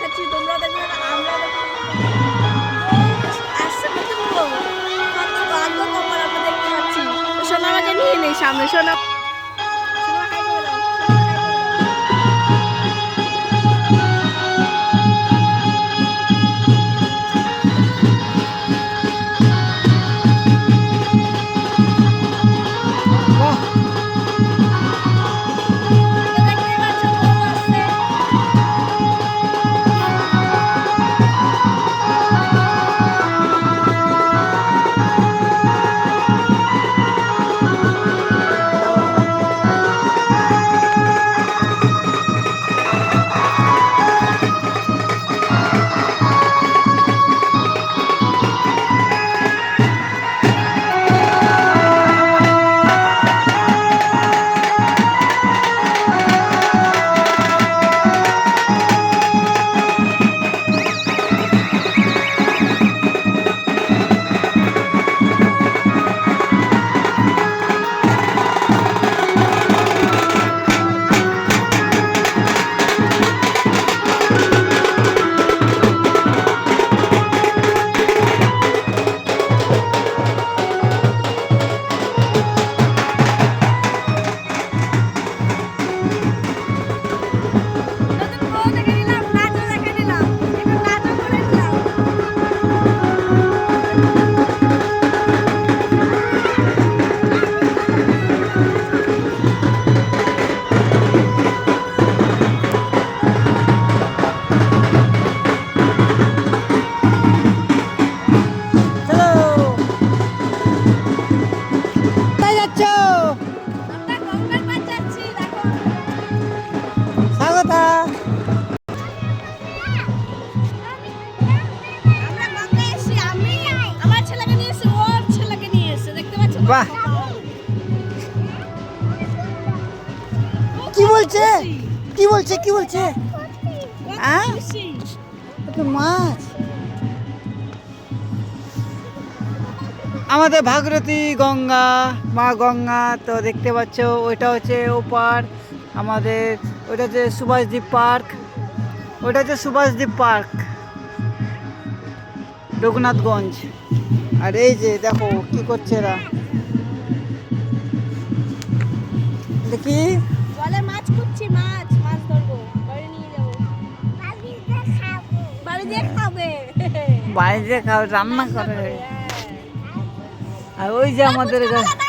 দেখাচ্ছি, তোমরা দেখবে, আমরা দেখবো। আসছে কত ভাগ্য তোমার, আমরা দেখতে পাচ্ছি। সোনা আমাকে নিয়ে নেই সামনে, সোনা। সোনা হাই করে দাও, সোনা হাই করে দাও। দেখতে পাচ্ছ বউ আসছে। নতুন বউ দেখে নিলাম, নাচও দেখে নিলাম, একটু নাচও করে নিলাম। কোথায় যাচ্ছ? আমরা গঙ্গার পাড় যাচ্ছি, দেখো। স্বাগতা। আমরা গঙ্গায় এসেছি, আমি আমার ছেলেকে নিয়ে এসেছি, ওর ছেলেকে নিয়ে এসেছে, দেখতে পাচ্ছ? বাহ। খুব কি বলছে? খুশি। কি বলছে? কি বলছে? খুব হ্যাঁ? খুশি। তো মাছ। আমাদের ভাগীরথী গঙ্গা, মা গঙ্গা তো দেখতে পাচ্ছ, ওইটা হচ্ছে ওপার আমাদের, ওইটা হচ্ছে সুভাষদ্বীপ পার্ক, ওইটা হচ্ছে সুভাষদ্বীপ পার্ক রঘুনাথগঞ্জ। আর এই যে দেখো কি করছে এরা, দেখি। বলে মাছ খুঁজছি, মাছ মাছ ধরবো, বাড়ি নিয়ে যাবো, বাড়ি দিয়ে খাবে। বাইরে খাও, রান্না করে। হ্যাঁ। আর ওই যে আমাদের পুচকে বলে না,